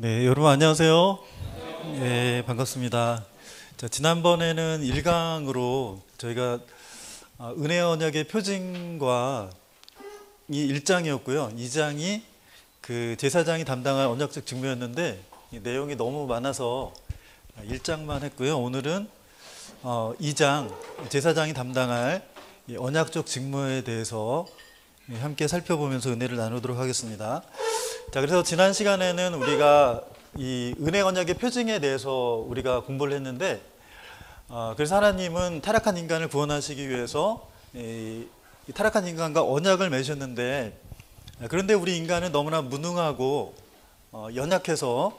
네, 여러분 안녕하세요. 네, 반갑습니다. 자, 지난번에는 1강으로 저희가 은혜 언약의 표징과 이 1장이었고요. 2장이 그 제사장이 담당할 언약적 직무였는데 이 내용이 너무 많아서 1장만 했고요. 오늘은 2장 제사장이 담당할 이 언약적 직무에 대해서 함께 살펴보면서 은혜를 나누도록 하겠습니다. 자, 그래서 지난 시간에는 우리가 이 은혜 언약의 표징에 대해서 우리가 공부를 했는데, 그래서 하나님은 타락한 인간을 구원하시기 위해서 이 타락한 인간과 언약을 맺으셨는데, 그런데 우리 인간은 너무나 무능하고 연약해서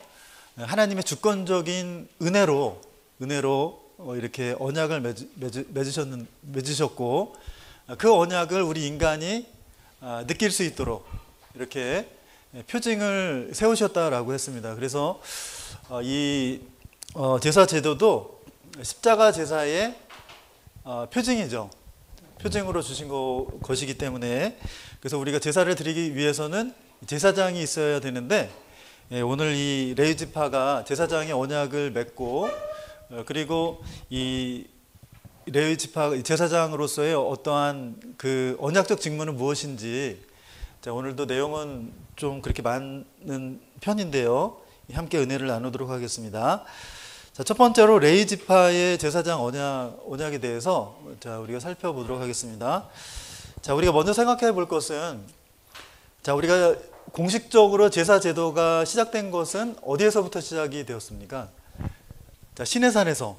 하나님의 주권적인 은혜로 이렇게 언약을 맺으셨고, 그 언약을 우리 인간이 느낄 수 있도록 이렇게 표징을 세우셨다라고 했습니다. 그래서 이 제사 제도도 십자가 제사의 표징이죠. 표징으로 주신 것이기 때문에, 그래서 우리가 제사를 드리기 위해서는 제사장이 있어야 되는데, 오늘 이 레위 지파가 제사장의 언약을 맺고, 그리고 이 레위 지파 제사장으로서의 어떠한 그 언약적 직무는 무엇인지, 자, 오늘도 내용은 좀 그렇게 많은 편인데요. 함께 은혜를 나누도록 하겠습니다. 자, 첫 번째로 레위 지파의 제사장 언약에 대해서 자, 우리가 살펴보도록 하겠습니다. 자, 우리가 먼저 생각해 볼 것은, 자, 우리가 공식적으로 제사 제도가 시작된 것은 어디에서부터 시작이 되었습니까? 자, 시내산에서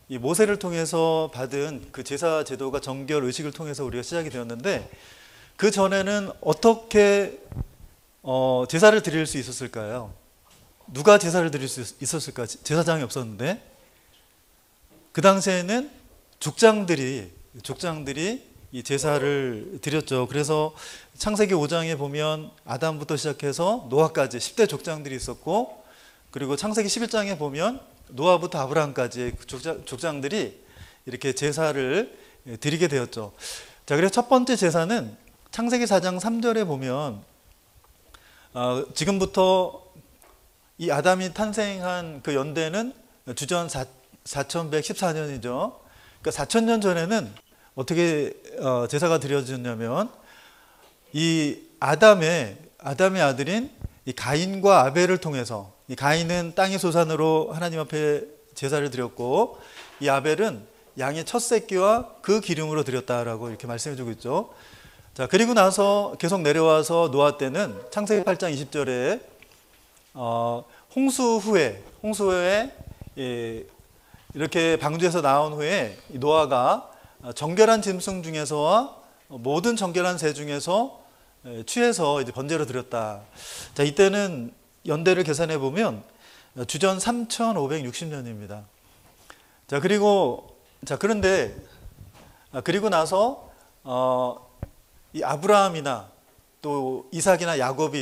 이 모세를 통해서 받은 그 제사 제도가 정결 의식을 통해서 우리가 시작이 되었는데, 그 전에는 어떻게 제사를 드릴 수 있었을까요? 누가 제사를 드릴 수 있었을까? 제사장이 없었는데, 그 당시에는 족장들이 이 제사를 드렸죠. 그래서 창세기 5장에 보면 아담부터 시작해서 노아까지 10대 족장들이 있었고, 그리고 창세기 11장에 보면 노아부터 아브라함까지의 족장들이 이렇게 제사를 드리게 되었죠. 자, 그래서 첫 번째 제사는 창세기 4장 3절에 보면 지금부터 이 아담이 탄생한 그 연대는 주전 4114년이죠. 그러니까 4000년 전에는 어떻게 제사가 드려졌냐면, 이 아담의 아들인 이 가인과 아벨을 통해서, 이 가인은 땅의 소산으로 하나님 앞에 제사를 드렸고, 이 아벨은 양의 첫 새끼와 그 기름으로 드렸다라고 이렇게 말씀해 주고 있죠. 자, 그리고 나서 계속 내려와서 노아 때는 창세기 8장 20절에 홍수 후에 이렇게 방주에서 나온 후에 노아가 정결한 짐승 중에서와 모든 정결한 새 중에서 취해서 이제 번제로 드렸다. 자, 이때는 연대를 계산해 보면 주전 3560년입니다. 자, 그런데 그리고 나서 이 아브라함이나 또 이삭이나 야곱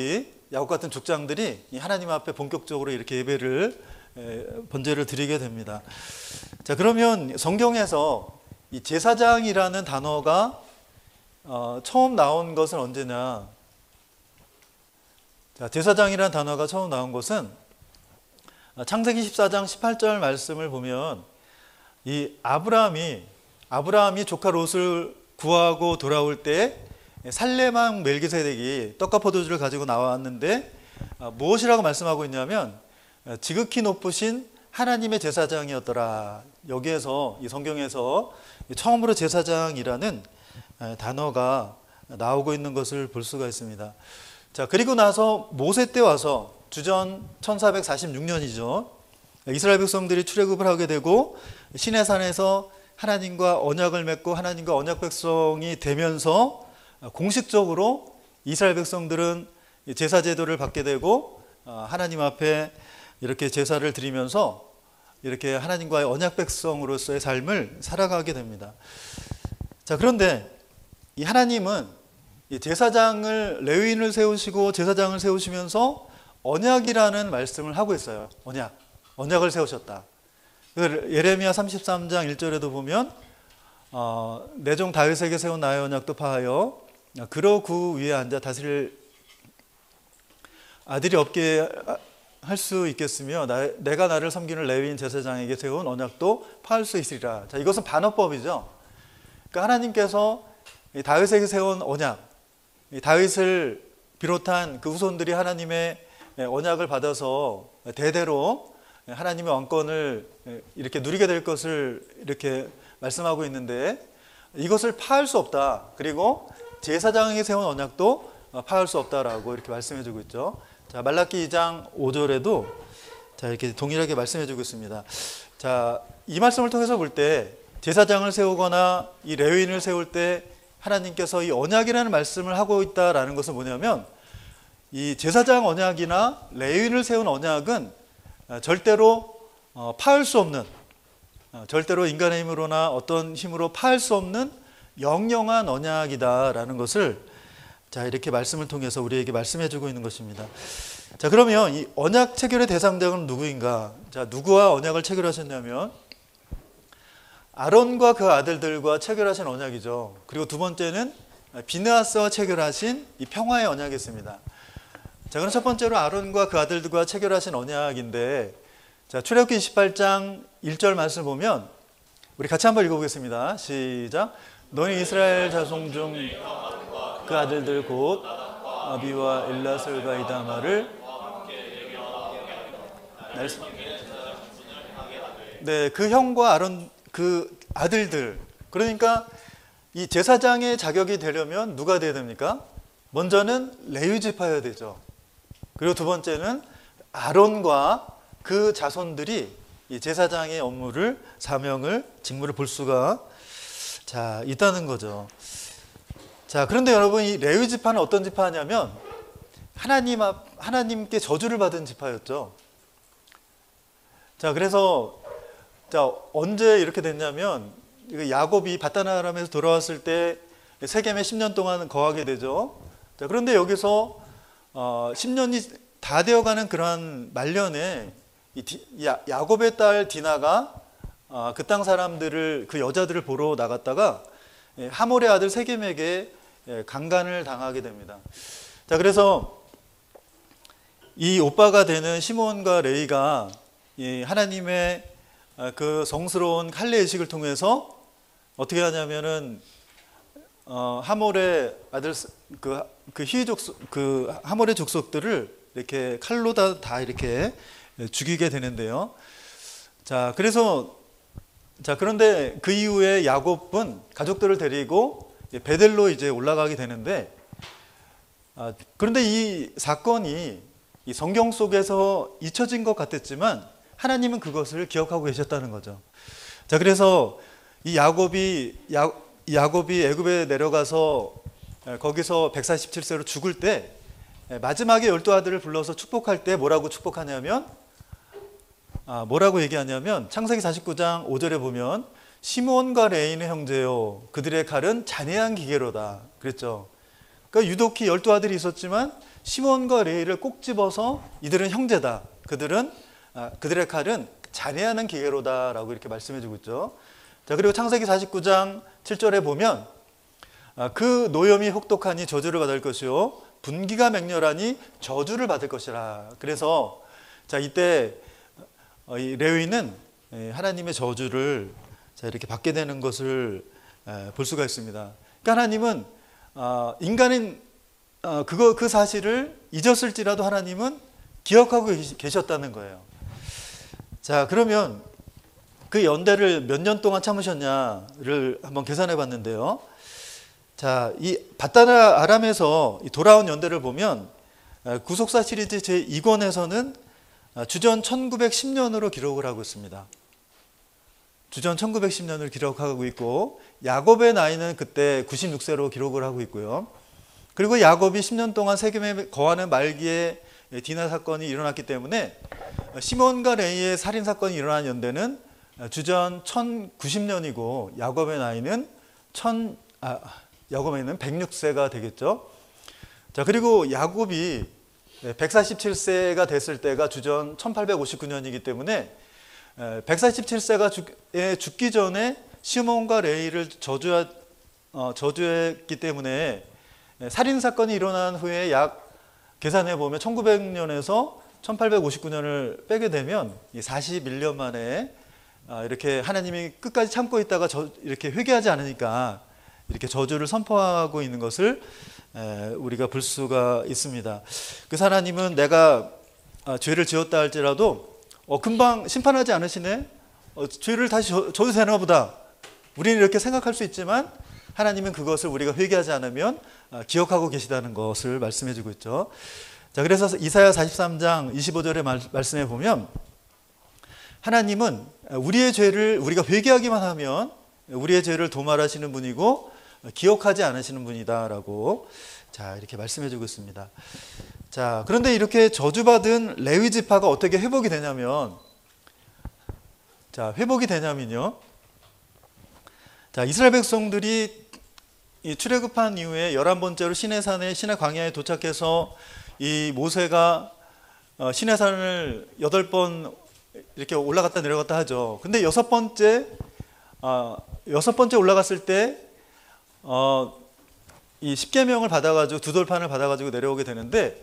같은 족장들이 하나님 앞에 본격적으로 이렇게 번제를 드리게 됩니다. 자, 그러면 성경에서 이 제사장이라는 단어가 처음 나온 것은 언제냐? 자, 제사장이라는 단어가 처음 나온 것은 창세기 14장 18절 말씀을 보면, 이 아브라함이 조카 롯을 구하고 돌아올 때 살레망 멜기세덱이 떡과 포도주를 가지고 나왔는데, 무엇이라고 말씀하고 있냐면 지극히 높으신 하나님의 제사장이었더라. 여기에서 이 성경에서 처음으로 제사장이라는 단어가 나오고 있는 것을 볼 수가 있습니다. 자, 그리고 나서 모세 때 와서 주전 1446년이죠. 이스라엘 백성들이 출애굽을 하게 되고 시내산에서 하나님과 언약을 맺고 하나님과 언약 백성이 되면서 공식적으로 이스라엘 백성들은 제사 제도를 받게 되고 하나님 앞에 이렇게 제사를 드리면서 이렇게 하나님과의 언약 백성으로서의 삶을 살아가게 됩니다. 자, 그런데 이 하나님은 이 제사장을, 레위인을 세우시고 제사장을 세우시면서 언약이라는 말씀을 하고 있어요. 언약을 세우셨다. 예레미야 33장 1절에도 보면 내 종 다윗에게 세운 나의 언약도 파하여 그로 그 위에 앉아 다스릴 아들이 없게 할 수 있겠으며 내가 나를 섬기는 레위인 제사장에게 세운 언약도 파할 수 있으리라. 자, 이것은 반어법이죠. 그러니까 하나님께서 다윗에게 세운 언약, 다윗을 비롯한 그 후손들이 하나님의 언약을 받아서 대대로 하나님의 왕권을 이렇게 누리게 될 것을 이렇게 말씀하고 있는데, 이것을 파할 수 없다. 그리고 제사장에게 세운 언약도 파할 수 없다라고 이렇게 말씀해 주고 있죠. 자, 말라기 2장 5절에도 자, 이렇게 동일하게 말씀해 주고 있습니다. 자, 이 말씀을 통해서 볼 때 제사장을 세우거나 이 레위인을 세울 때 하나님께서 이 언약이라는 말씀을 하고 있다라는 것은 뭐냐면, 이 제사장 언약이나 레위인을 세운 언약은 절대로 파할 수 없는, 절대로 인간의 힘으로나 어떤 힘으로 파할 수 없는 영영한 언약이다라는 것을 자, 이렇게 말씀을 통해서 우리에게 말씀해 주고 있는 것입니다. 자, 그러면 이 언약 체결의 대상자는 누구인가? 자, 누구와 언약을 체결하셨냐면 아론과 그 아들들과 체결하신 언약이죠. 그리고 두 번째는 비느하스와 체결하신 이 평화의 언약이었습니다. 자, 그럼 첫 번째로 아론과 그 아들들과 체결하신 언약인데, 자, 출애굽기 28장 1절 말씀을 보면 우리 같이 한번 읽어보겠습니다. 시작. 너희 이스라엘 자손 중 그 아들들 곧 아비와 엘라설과 이다마를 네, 그 형과 아론 그 아들들, 그러니까 이 제사장의 자격이 되려면 누가 돼야 됩니까? 먼저는 레위 지파여야 되죠. 그리고 두 번째는 아론과 그 자손들이 이 제사장의 업무를, 사명을, 직무를 볼 수가 자, 있다는 거죠. 자, 그런데 여러분, 이 레위 지파는 어떤 지파냐면 하나님께 저주를 받은 지파였죠. 자, 그래서 자, 언제 이렇게 됐냐면 야곱이 밧단아람에서 돌아왔을 때 세겜에 10년 동안 거하게 되죠. 자, 그런데 여기서 10년이 다 되어가는 그러한 말년에 야곱의 딸 디나가 그 땅 사람들을, 그 여자들을 보러 나갔다가 하몰의 아들 세겜에게 강간을 당하게 됩니다. 자, 그래서 이 오빠가 되는 시몬과 레위가 하나님의 그 성스러운 할례 의식을 통해서 어떻게 하냐면은 하몰의 아들 그 히족 그 하몰의 족속들을 이렇게 칼로 다 이렇게 죽이게 되는데요. 자, 그래서 자, 그런데 그 이후에 야곱은 가족들을 데리고 베델로 이제 올라가게 되는데, 그런데 이 사건이 이 성경 속에서 잊혀진 것 같았지만 하나님은 그것을 기억하고 계셨다는 거죠. 자, 그래서 이 야곱이 애굽에 내려가서 거기서 147세로 죽을 때 마지막에 12아들을 불러서 축복할 때 뭐라고 축복하냐면, 뭐라고 얘기하냐면 창세기 49장 5절에 보면 시몬과 레이는 형제요 그들의 칼은 잔해한 기계로다 그랬죠. 그러니까 유독히 12아들이 있었지만 시몬과 레이를 꼭 집어서 이들은 형제다, 그들의 칼은 잔해하는 기계로다 라고 이렇게 말씀해 주고 있죠. 자, 그리고 창세기 49장 7절에 보면 그 노염이 혹독하니 저주를 받을 것이요 분기가 맹렬하니 저주를 받을 것이라. 그래서 자, 이때 이 레위는 하나님의 저주를 자, 이렇게 받게 되는 것을 볼 수가 있습니다. 그러니까 하나님은 인간인 그 사실을 잊었을지라도 하나님은 기억하고 계셨다는 거예요. 자, 그러면 그 연대를 몇 년 동안 참으셨냐를 한번 계산해 봤는데요. 자, 이 밧단아 아람에서 돌아온 연대를 보면 구속사 시리즈 제2권에서는 주전 1910년으로 기록을 하고 있습니다. 주전 1910년을 기록하고 있고, 야곱의 나이는 그때 96세로 기록을 하고 있고요. 그리고 야곱이 10년 동안 세겜에 거하는 말기에 디나 사건이 일어났기 때문에 시몬과 레이의 살인 사건이 일어난 연대는 주전 1090년이고 야곱의 나이는 106세가 되겠죠. 자, 그리고 야곱이 147세가 됐을 때가 주전 1859년이기 때문에 147세가 죽기 전에 시몬과 레이를 저주했기 때문에 살인 사건이 일어난 후에 약 계산해 보면 1900년에서 1859년을 빼게 되면 41년 만에 이렇게 하나님이 끝까지 참고 있다가 이렇게 회개하지 않으니까 이렇게 저주를 선포하고 있는 것을 우리가 볼 수가 있습니다. 그래서 하나님은 내가 죄를 지었다 할지라도 금방 심판하지 않으시네? 죄를 다시 져도 되나 보다. 우리는 이렇게 생각할 수 있지만 하나님은 그것을 우리가 회개하지 않으면 기억하고 계시다는 것을 말씀해 주고 있죠. 자, 그래서 이사야 43장 25절의 말씀에 보면 하나님은 우리의 죄를 우리가 회개하기만 하면 우리의 죄를 도말하시는 분이고 기억하지 않으시는 분이다라고 자, 이렇게 말씀해 주고 있습니다. 자, 그런데 이렇게 저주받은 레위 지파가 어떻게 회복이 되냐면 자, 이스라엘 백성들이 이 출애굽한 이후에 11번째로 시내산에 시내 광야에 도착해서 이 모세가 시내산을 8번 이렇게 올라갔다 내려갔다 하죠. 근데 여섯 번째 올라갔을 때 이 십계명을 받아가지고 두 돌판을 받아가지고 내려오게 되는데,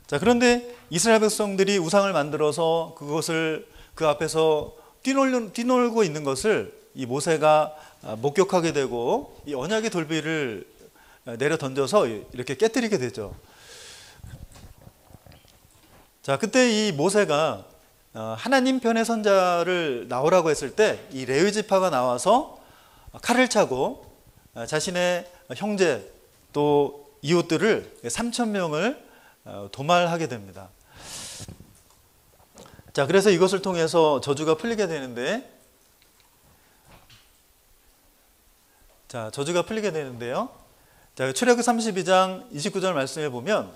자, 그런데 이스라엘 백성들이 우상을 만들어서 그것을 그 앞에서 뛰놀고 있는 것을 이 모세가 목격하게 되고 이 언약의 돌비를 내려 던져서 이렇게 깨뜨리게 되죠. 자, 그때 이 모세가 하나님 편의 선자를 나오라고 했을 때 이 레위 지파가 나와서 칼을 차고 자신의 형제 또 이웃들을 3,000명을 도말하게 됩니다. 자, 그래서 이것을 통해서 저주가 풀리게 되는데, 자, 저주가 풀리게 되는데요. 자, 출애굽 32장 29절 말씀해 보면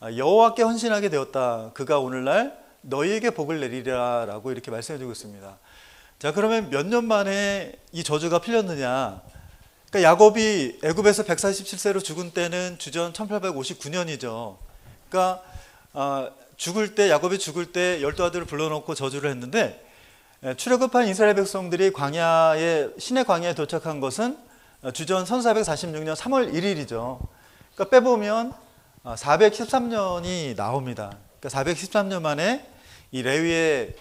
여호와께 헌신하게 되었다. 그가 오늘날 너희에게 복을 내리라라고 이렇게 말씀해 주고 있습니다. 자, 그러면 몇 년 만에 이 저주가 풀렸느냐? 그러니까 야곱이 애굽에서 147세로 죽은 때는 주전 1859년이죠. 그러니까 야곱이 죽을 때 12아들을 불러놓고 저주를 했는데, 출애굽한 이스라엘 백성들이 시내 광야에 도착한 것은 주전 1446년 3월 1일이죠. 그러니까 빼보면 413년이 나옵니다. 그러니까 413년 만에 이 레위의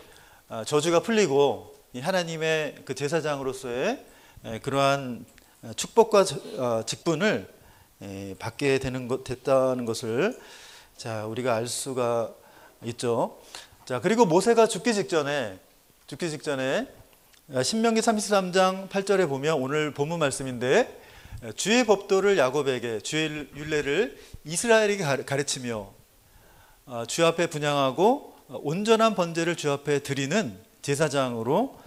저주가 풀리고 이 하나님의 그 제사장으로서의 그러한 축복과 직분을 받게 됐다는 것을 자, 우리가 알 수가 있죠. 자, 그리고 모세가 죽기 직전에 신명기 33장 8절에 보면 오늘 본문 말씀인데, 주의 법도를 야곱에게, 주의 율례를 이스라엘에게 가르치며 주 앞에 분향하고 온전한 번제를 주 앞에 드리는 제사장으로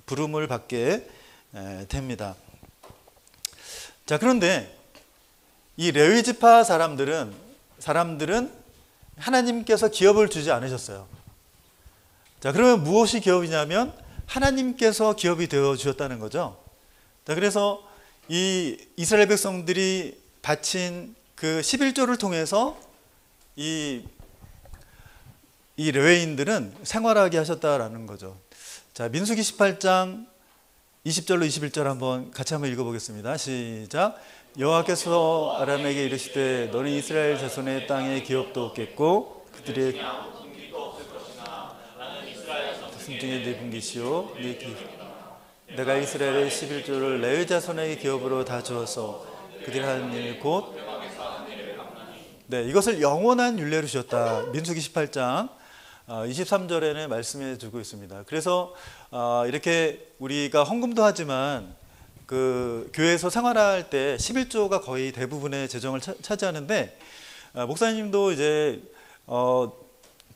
부름을 받게 됩니다. 자, 그런데 이 레위 지파 사람들은 하나님께서 기업을 주지 않으셨어요. 자, 그러면 무엇이 기업이냐면 하나님께서 기업이 되어 주셨다는 거죠. 자, 그래서 이 이스라엘 백성들이 바친 그 11조를 통해서 이 레위인들은 생활하게 하셨다라는 거죠. 자, 민수기 18장 20절로 21절 한번 같이 한번 읽어보겠습니다. 시작. 여호와께서 아람에게 이르시되 너는 이스라엘 자손의 땅에 기업도 없겠고 그들의 자손 중에 네 분기시오 내가 이스라엘의 11조를 레위 자손에게 기업으로 다 주어서 그들이 하는 일 곧 이것을 영원한 율례로 주셨다. 민수기 18장 23절에는 말씀해 주고 있습니다. 그래서 이렇게 우리가 헌금도 하지만 그 교회에서 생활할 때 11조가 거의 대부분의 재정을 차지하는데, 목사님도 이제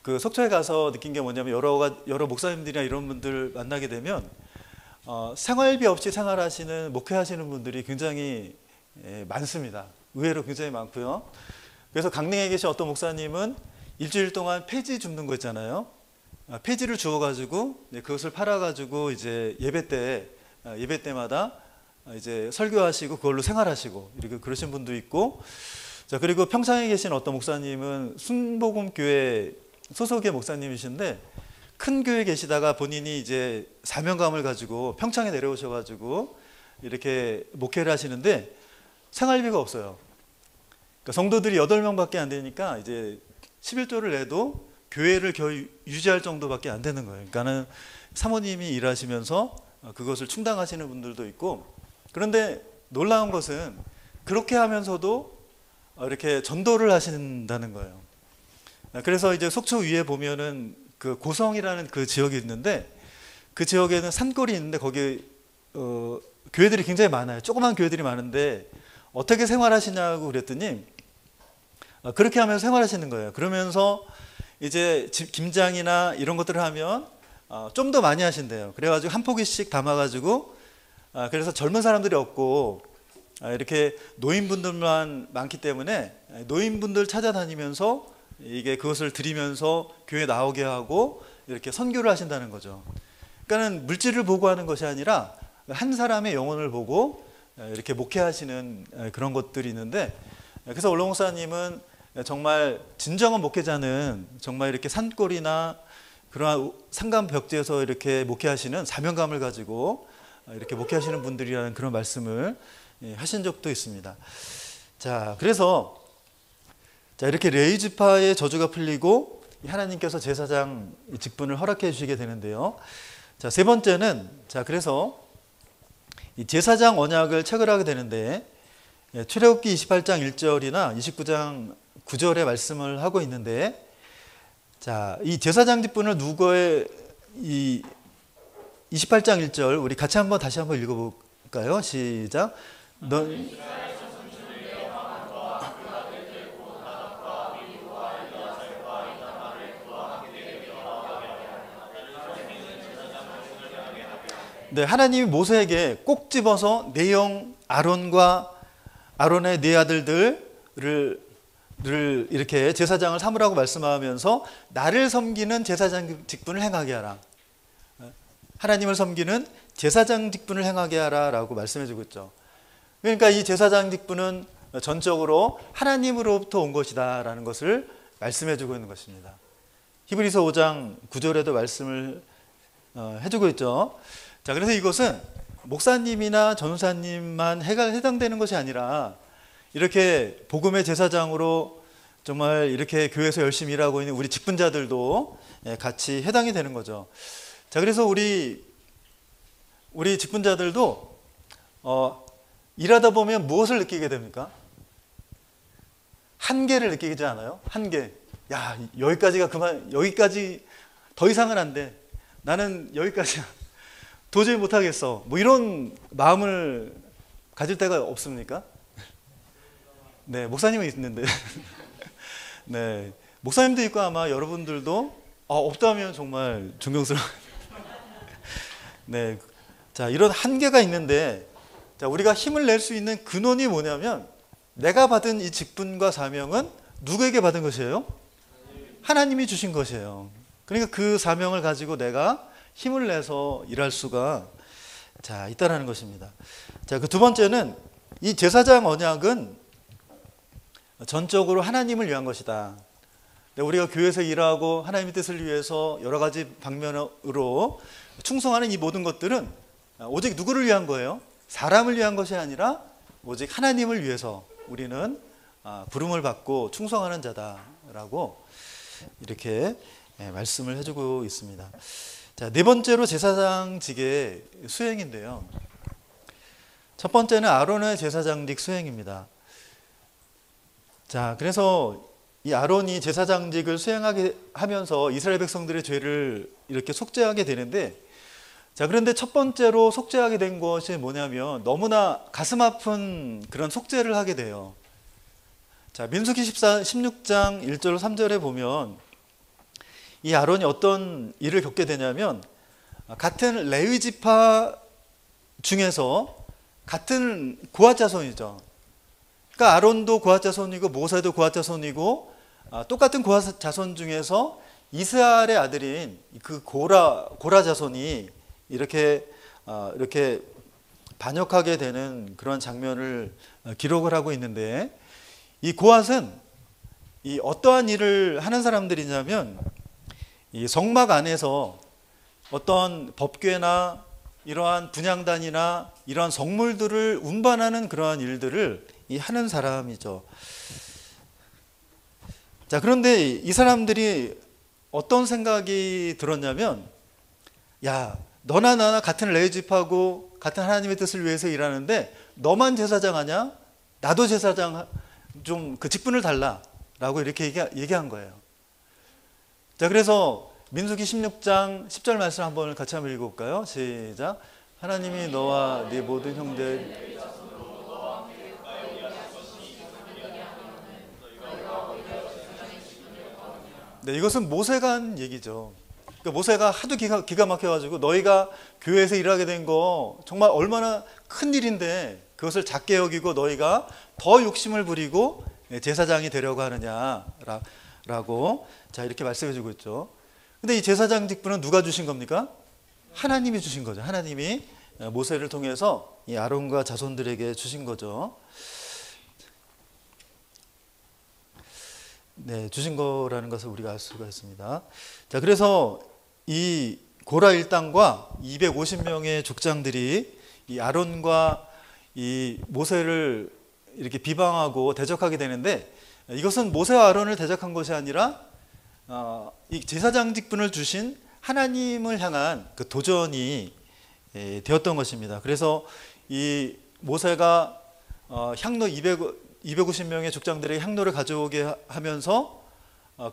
그 속초에 가서 느낀 게 뭐냐면 여러 목사님들이나 이런 분들 만나게 되면 생활비 없이 생활하시는 목회하시는 분들이 굉장히 많습니다. 의외로 굉장히 많고요. 그래서 강릉에 계신 어떤 목사님은 일주일 동안 폐지 줍는 거 있잖아요. 폐지를 주어가지고 그것을 팔아가지고 이제 예배 때마다 이제 설교하시고 그걸로 생활하시고 이렇게 그러신 분도 있고, 자, 그리고 평창에 계신 어떤 목사님은 순복음교회 소속의 목사님이신데 큰 교회에 계시다가 본인이 이제 사명감을 가지고 평창에 내려오셔가지고 이렇게 목회를 하시는데 생활비가 없어요. 그러니까 성도들이 8명밖에 안 되니까 이제 11조를 내도 교회를 거의 유지할 정도밖에 안 되는 거예요. 그러니까는 사모님이 일하시면서 그것을 충당하시는 분들도 있고, 그런데 놀라운 것은 그렇게 하면서도 이렇게 전도를 하신다는 거예요. 그래서 이제 속초 위에 보면은 그 고성이라는 그 지역이 있는데, 그 지역에는 산골이 있는데 거기 교회들이 굉장히 많아요. 조그만 교회들이 많은데 어떻게 생활하시냐고 그랬더니 그렇게 하면서 생활하시는 거예요. 그러면서 이제 김장이나 이런 것들을 하면 좀 더 많이 하신대요. 그래가지고 한 포기씩 담아가지고, 그래서 젊은 사람들이 없고 이렇게 노인분들만 많기 때문에 노인분들 찾아다니면서 이게 그것을 드리면서 교회 나오게 하고 이렇게 선교를 하신다는 거죠. 그러니까는 물질을 보고 하는 것이 아니라 한 사람의 영혼을 보고 이렇게 목회하시는 그런 것들이 있는데, 그래서 원로 목사님은 정말 진정한 목회자는 정말 이렇게 산골이나 그러한 산간 벽지에서 이렇게 목회하시는 사명감을 가지고 이렇게 목회하시는 분들이라는 그런 말씀을 하신 적도 있습니다. 자, 그래서 이렇게 레위 지파의 저주가 풀리고 하나님께서 제사장 직분을 허락해 주시게 되는데요. 자, 세 번째는, 자, 그래서 이 제사장 언약을 체결하게 되는데, 출애굽기 28장 1절이나 29장 9절의 말씀을 하고 있는데, 자, 이 제사장 직분을 누구의 이 28장 1절 우리 같이 다시 한번 읽어볼까요? 시작. 네, 하나님이 모세에게 꼭 집어서 네 형 아론과 아론의 네 아들들을 이렇게 제사장을 삼으라고 말씀하면서 나를 섬기는 제사장 직분을 행하게 하라. 하나님을 섬기는 제사장 직분을 행하게 하라 라고 말씀해 주고 있죠. 그러니까 이 제사장 직분은 전적으로 하나님으로부터 온 것이다 라는 것을 말씀해 주고 있는 것입니다. 히브리서 5장 9절에도 말씀을 해주고 있죠. 자, 그래서 이것은 목사님이나 전사님만 해당되는 것이 아니라 이렇게 복음의 제사장으로 정말 이렇게 교회에서 열심히 일하고 있는 우리 직분자들도 같이 해당이 되는 거죠. 자, 그래서 우리 직분자들도 일하다 보면 무엇을 느끼게 됩니까? 한계를 느끼지 않아요? 한계. 야, 여기까지가 그만, 여기까지 더 이상은 안 돼. 나는 여기까지 도저히 못하겠어. 뭐 이런 마음을 가질 때가 없습니까? 네, 목사님은 있는데. 네, 목사님도 있고 아마 여러분들도 없다면 정말 존경스러워요. 네, 자, 이런 한계가 있는데, 자, 우리가 힘을 낼 수 있는 근원이 뭐냐면, 내가 받은 이 직분과 사명은 누구에게 받은 것이에요? 하나님이 주신 것이에요. 그러니까 그 사명을 가지고 내가 힘을 내서 일할 수가 있다라는 것입니다. 자, 그 두 번째는 이 제사장 언약은 전적으로 하나님을 위한 것이다. 우리가 교회에서 일하고 하나님의 뜻을 위해서 여러 가지 방면으로 충성하는 이 모든 것들은 오직 누구를 위한 거예요? 사람을 위한 것이 아니라 오직 하나님을 위해서 우리는 부름을 받고 충성하는 자다라고 이렇게 말씀을 해주고 있습니다. 자, 네 번째로 제사장직의 수행인데요. 첫 번째는 아론의 제사장직 수행입니다. 자, 그래서 이 아론이 제사장직을 수행하게 하면서 이스라엘 백성들의 죄를 이렇게 속죄하게 되는데, 자, 그런데 첫 번째로 속죄하게 된 것이 뭐냐면 너무나 가슴 아픈 그런 속죄를 하게 돼요. 자, 민수기 16장 1절 3절에 보면 이 아론이 어떤 일을 겪게 되냐면, 같은 레위 지파 중에서 같은 고핫 자손이죠. 그러니까 아론도 고핫 자손이고 모세도 고핫 자손이고, 똑같은 고핫 자손 중에서 이스라엘의 아들인 그 고라 자손이 이렇게 반역하게 되는 그런 장면을 기록을 하고 있는데, 이 고핫은 이 어떠한 일을 하는 사람들이냐면, 이 성막 안에서 어떤 법궤나 이러한 분향단이나 이러한 성물들을 운반하는 그러한 일들을 하는 사람이죠. 자, 그런데 이 사람들이 어떤 생각이 들었냐면, 야, 너나 나나 같은 레위지파고 같은 하나님의 뜻을 위해서 일하는데 너만 제사장 하냐? 나도 제사장 좀 그 직분을 달라라고 이렇게 얘기한 거예요. 자, 그래서 민수기 16장 10절 말씀 한번 같이 한번 읽어볼까요? 시작. 하나님이 너와 네 모든 형제 네, 이것은 모세가 한 얘기죠. 그러니까 모세가 하도 기가 막혀가지고 너희가 교회에서 일하게 된 거 정말 얼마나 큰 일인데 그것을 작게 여기고 너희가 더 욕심을 부리고 제사장이 되려고 하느냐라고 자 이렇게 말씀해주고 있죠. 근데 이 제사장 직분은 누가 주신 겁니까? 하나님이 주신 거죠. 하나님이 모세를 통해서 이 아론과 자손들에게 주신 거죠. 네, 주신 거라는 것을 우리가 알 수가 있습니다. 자, 그래서 이 고라 일당과 250명의 족장들이 이 아론과 이 모세를 이렇게 비방하고 대적하게 되는데, 이것은 모세와 아론을 대적한 것이 아니라 이 제사장 직분을 주신 하나님을 향한 그 도전이 되었던 것입니다. 그래서 이 모세가 향로 250명의 족장들에게 향로를 가져오게 하면서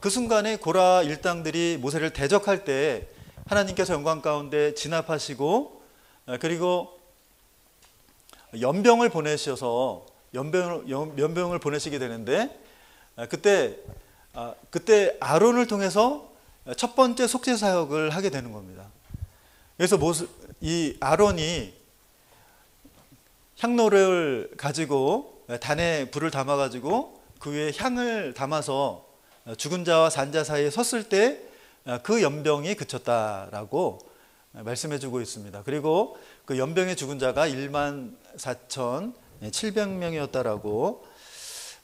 그 순간에 고라 일당들이 모세를 대적할 때 하나님께서 영광 가운데 진압하시고 그리고 연병을 보내셔서 연병을 보내시게 되는데 그때 아론을 통해서 첫 번째 속죄 사역을 하게 되는 겁니다. 그래서 이 아론이 향로를 가지고 단에 불을 담아가지고 그 위에 향을 담아서 죽은 자와 산 자 사이에 섰을 때 그 연병이 그쳤다라고 말씀해주고 있습니다. 그리고 그 연병의 죽은 자가 14,700명이었다라고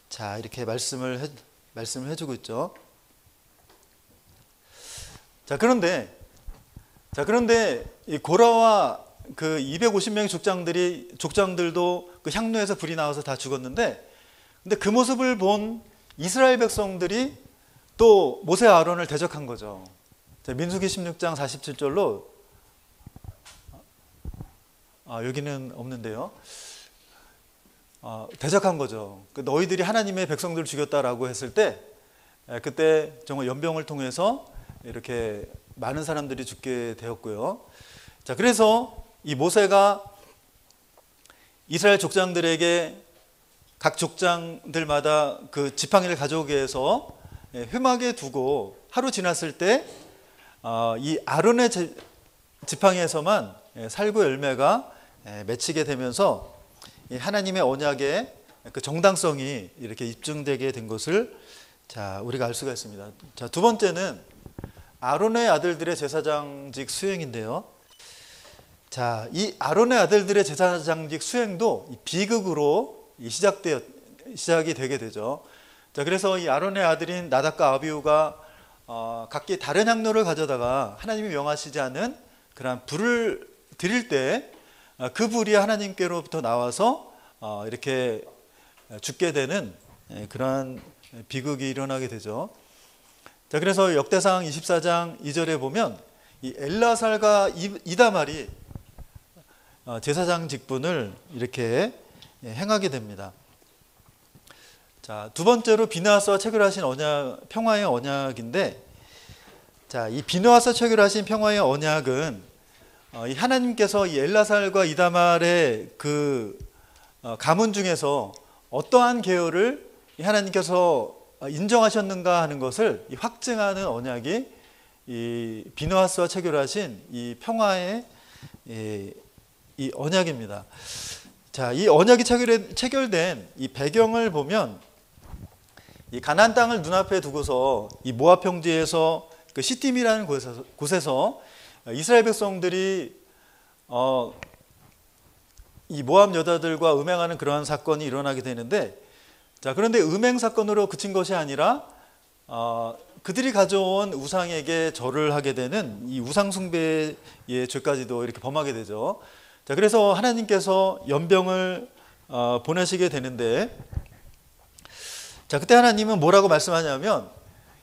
자 이렇게 말씀을 해주고 있죠. 자 그런데 이 고라와 그 250명의 족장들도 그 향로에서 불이 나와서 다 죽었는데, 근데 그 모습을 본 이스라엘 백성들이 또 모세와 아론을 대적한 거죠. 자, 민수기 16장 47절로 여기는 없는데요. 대적한 거죠. 너희들이 하나님의 백성들을 죽였다라고 했을 때 그때 정말 연병을 통해서 이렇게 많은 사람들이 죽게 되었고요. 자, 그래서 이 모세가 이스라엘 족장들에게 각 족장들마다 그 지팡이를 가져오게 해서 회막에 두고 하루 지났을 때 이 아론의 지팡이에서만 살구 열매가 맺히게 되면서 하나님의 언약의 그 정당성이 이렇게 입증되게 된 것을 자 우리가 알 수가 있습니다. 자, 두 번째는 아론의 아들들의 제사장직 수행인데요. 자, 이 아론의 아들들의 제사장직 수행도 비극으로 시작이 되게 되죠. 자, 그래서 이 아론의 아들인 나답과 아비후가 각기 다른 향로를 가져다가 하나님이 명하시지 않은 그런 불을 드릴 때 그 불이 하나님께로부터 나와서 이렇게 죽게 되는 그러한 비극이 일어나게 되죠. 자, 그래서 역대상 24장 2절에 보면 이 엘라살과 이다말이 제사장 직분을 이렇게 행하게 됩니다. 자, 두 번째로 비느하스와 체결하신 언약, 평화의 언약인데, 자, 이 비느하스와 체결하신 평화의 언약은 이 하나님께서 이 엘라살과 이다말의 그 가문 중에서 어떠한 계열을 하나님께서 인정하셨는가 하는 것을 확증하는 언약이 이 비느하스와 체결하신 이 평화의 이 언약입니다. 자, 이 언약이 체결된 이 배경을 보면 이 가나안 땅을 눈앞에 두고서 이 모압 평지에서 그 시팀이라는 곳에서 이스라엘 백성들이 이 모압 여자들과 음행하는 그러한 사건이 일어나게 되는데, 자, 그런데 음행 사건으로 그친 것이 아니라 그들이 가져온 우상에게 절을 하게 되는 이 우상 숭배의 죄까지도 이렇게 범하게 되죠. 자, 그래서 하나님께서 연병을 보내시게 되는데, 자, 그때 하나님은 뭐라고 말씀하냐면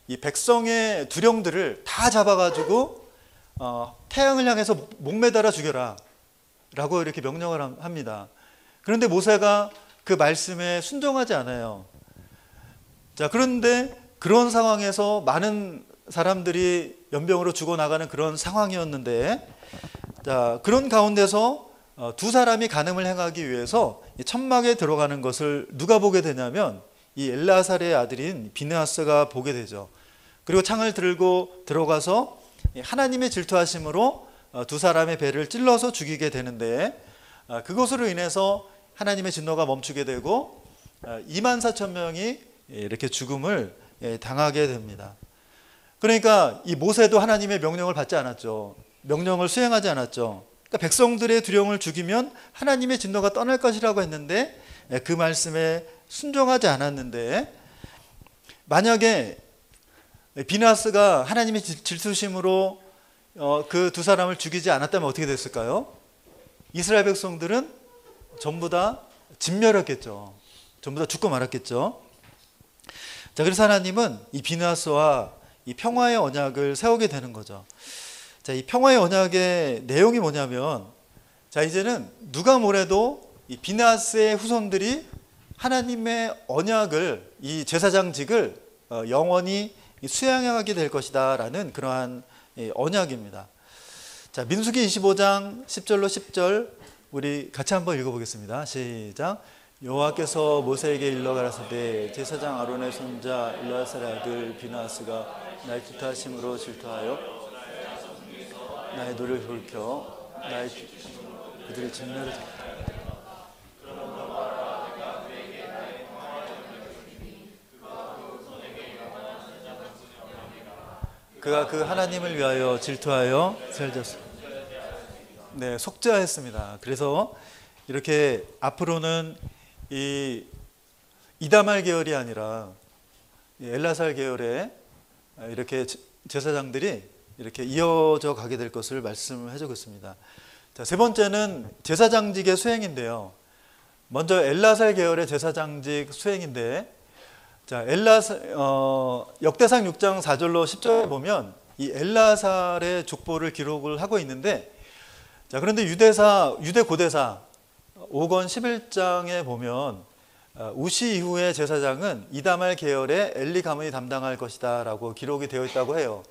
이 백성의 두령들을 다 잡아가지고 태양을 향해서 목매달아 죽여라 라고 이렇게 명령을 합니다. 그런데 모세가 그 말씀에 순종하지 않아요. 자, 그런데 그런 상황에서 많은 사람들이 연병으로 죽어나가는 그런 상황이었는데, 자, 그런 가운데서 두 사람이 간음을 행하기 위해서 천막에 들어가는 것을 누가 보게 되냐면 이 엘라살의 아들인 비느하스가 보게 되죠. 그리고 창을 들고 들어가서 하나님의 질투하심으로 두 사람의 배를 찔러서 죽이게 되는데, 그것으로 인해서 하나님의 진노가 멈추게 되고 24,000명이 이렇게 죽음을 당하게 됩니다. 그러니까 이 모세도 하나님의 명령을 받지 않았죠. 명령을 수행하지 않았죠. 그러니까 백성들의 두령을 죽이면 하나님의 진노가 떠날 것이라고 했는데 그 말씀에 순종하지 않았는데, 만약에 비느하스가 하나님의 질투심으로 그 두 사람을 죽이지 않았다면 어떻게 됐을까요? 이스라엘 백성들은 전부 다 진멸했겠죠. 전부 다 죽고 말았겠죠. 자, 그래서 하나님은 이 비느하스와 이 평화의 언약을 세우게 되는 거죠. 자, 이 평화의 언약의 내용이 뭐냐면, 자, 이제는 누가 뭐래도 이 비느하스의 후손들이 하나님의 언약을, 이 제사장직을 영원히 수행하게 될 것이다라는 그러한 언약입니다. 자, 민수기 25장 10절로 10절 우리 같이 한번 읽어보겠습니다. 시작. 여호와께서 모세에게 일러 가라사대 제사장 아론의 손자 엘르아살의 아들 비느하스가 나의 질투하심으로 질투하여 나의 노를 돌이켜 나의 그들의 진멸을 그가 그 하나님을 위하여 질투하여 살졌습니다. 네, 속죄하였습니다. 그래서 이렇게 앞으로는 이 이다말 계열이 아니라 엘라살 계열의 이렇게 제사장들이 이렇게 이어져 가게 될 것을 말씀을 해주고 있습니다. 자, 세 번째는 제사장직의 수행인데요. 먼저 엘라살 계열의 제사장직 수행인데, 자, 역대상 6장 4절로 10절에 보면 이 엘라살의 족보를 기록을 하고 있는데, 자, 그런데 유대 고대사 5권 11장에 보면 우시 이후의 제사장은 이다말 계열의 엘리 가문이 담당할 것이다 라고 기록이 되어 있다고 해요.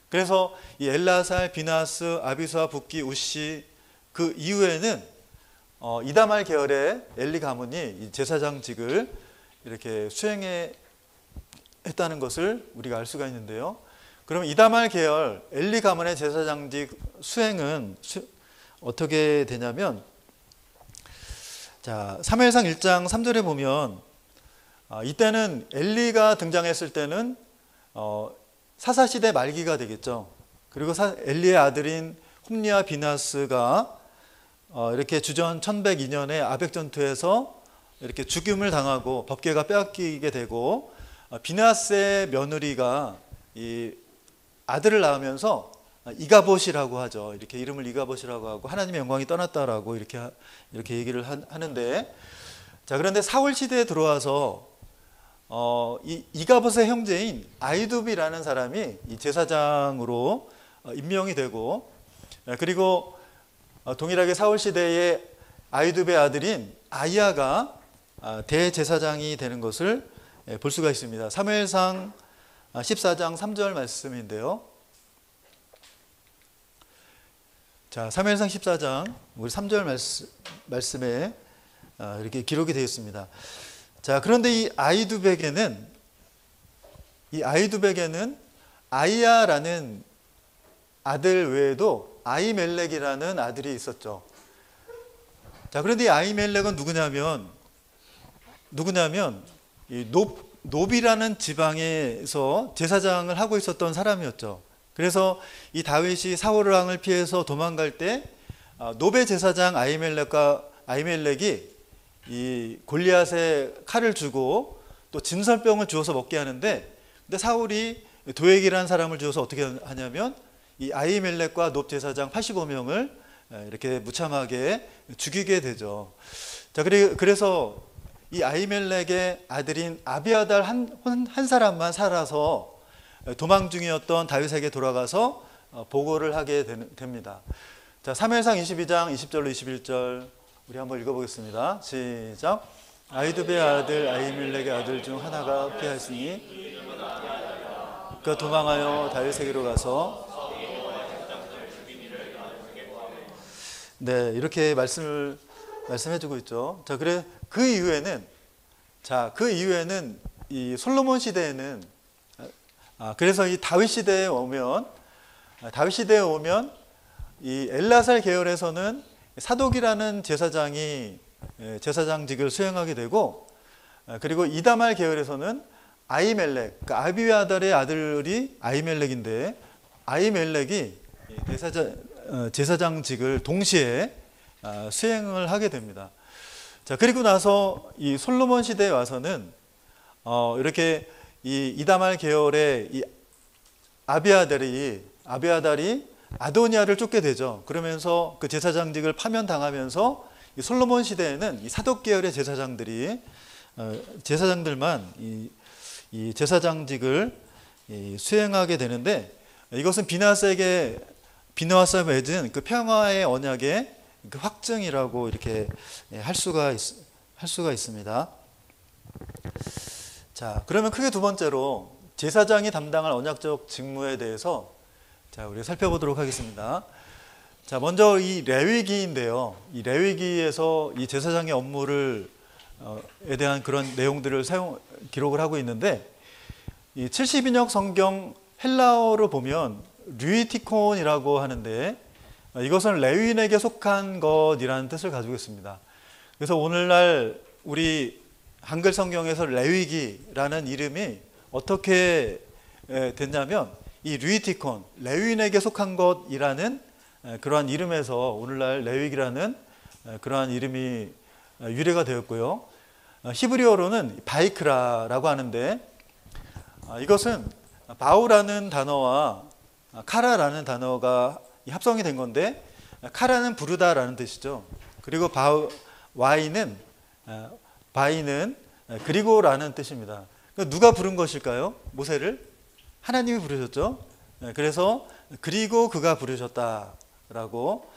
그래서 이 엘라살, 비느하스, 아비수아, 붓기, 우시 그 이후에는 이다말 계열의 엘리 가문이 이 제사장직을 이렇게 수행했다는 것을 우리가 알 수가 있는데요. 그럼 이다말 계열 엘리 가문의 제사장직 수행은 어떻게 되냐면, 자, 사무엘상 1장 3절에 보면 이때는 엘리가 등장했을 때는 사사시대 말기가 되겠죠. 그리고 엘리의 아들인 홈리와 비느하스가 이렇게 주전 1102년에 아벡전투에서 이렇게 죽임을 당하고 법궤가 빼앗기게 되고, 비느하스의 며느리가 이 아들을 낳으면서 이가봇이라고 하죠. 이렇게 이름을 이가봇이라고 하고 하나님의 영광이 떠났다라고 이렇게 얘기를 하는데, 자, 그런데 사울 시대에 들어와서 이가봇의 형제인 아히두비라는 사람이 이 제사장으로 임명이 되고, 그리고 동일하게 사울 시대의 아히두비의 아들인 아이야가 대제사장이 되는 것을 볼 수가 있습니다. 사무엘상 14장 3절 말씀인데요. 자, 사무엘상 14장 우리 3절 말씀에 이렇게 기록이 되어 있습니다. 자, 그런데 이 아히두백에는 아이야라는 아들 외에도 아히멜렉이라는 아들이 있었죠. 자, 그런데 이 아히멜렉은 누구냐면 이 노비라는 지방에서 제사장을 하고 있었던 사람이었죠. 그래서 이 다윗이 사울 왕을 피해서 도망갈 때 노베 제사장 아히멜렉이 이 골리앗의 칼을 주고 또 진설병을 주어서 먹게 하는데, 근데 사울이 도액이라는 사람을 주어서 어떻게 하냐면 이 아히멜렉과 높 제사장 85명을 이렇게 무참하게 죽이게 되죠. 자, 그래서 이 아히멜렉의 아들인 아비아달 한 사람만 살아서 도망 중이었던 다윗에게 돌아가서 보고를 하게 됩니다. 자, 사무엘상 22장 20절로 21절 우리 한번 읽어보겠습니다. 시작. 아히두베의 아들 아히멜렉의 아들 중 하나가 피하였으니 그가 도망하여 다윗에게로 가서 네, 이렇게 말씀해주고 있죠. 자, 그 이후에는 이 솔로몬 시대에는 그래서 이 다윗 시대에 오면 이 엘라살 계열에서는 사독이라는 제사장이 제사장직을 수행하게 되고, 그리고 이다말 계열에서는 아히멜렉, 그러니까 아비아달의 아들이 아히멜렉인데 아히멜렉이 제사장직을 동시에 수행을 하게 됩니다. 자, 그리고 나서 이 솔로몬 시대에 와서는 이렇게 이 이다말 계열의 이 아비아달이 아도니아를 쫓게 되죠. 그러면서 그 제사장직을 파면당하면서 이 솔로몬 시대에는 이 사독 계열의 제사장들만 이 제사장직을 수행하게 되는데, 이것은 비느하스와 맺은 그 평화의 언약의 그 확증이라고 이렇게 할 수가 있습니다. 자, 그러면 크게 두 번째로 제사장이 담당할 언약적 직무에 대해서 자, 우리가 살펴보도록 하겠습니다. 자, 먼저 이 레위기인데요. 이 레위기에서 이 제사장의 업무를 에 대한 그런 내용들을 기록을 하고 있는데, 이 70인역 성경 헬라어로 보면 류이티콘이라고 하는데, 이것은 레위인에게 속한 것이라는 뜻을 가지고 있습니다. 그래서 오늘날 우리 한글 성경에서 레위기라는 이름이 어떻게 됐냐면, 이 류이티콘, 레위인에게 속한 것이라는 그러한 이름에서 오늘날 레위기라는 그러한 이름이 유래가 되었고요. 히브리어로는 바이크라라고 하는데, 이것은 바우라는 단어와 카라라는 단어가 합성이 된 건데, 카라는 부르다라는 뜻이죠. 그리고 바이는 그리고라는 뜻입니다. 누가 부른 것일까요? 모세를 하나님이 부르셨죠. 그래서 그리고 그가 부르셨다라고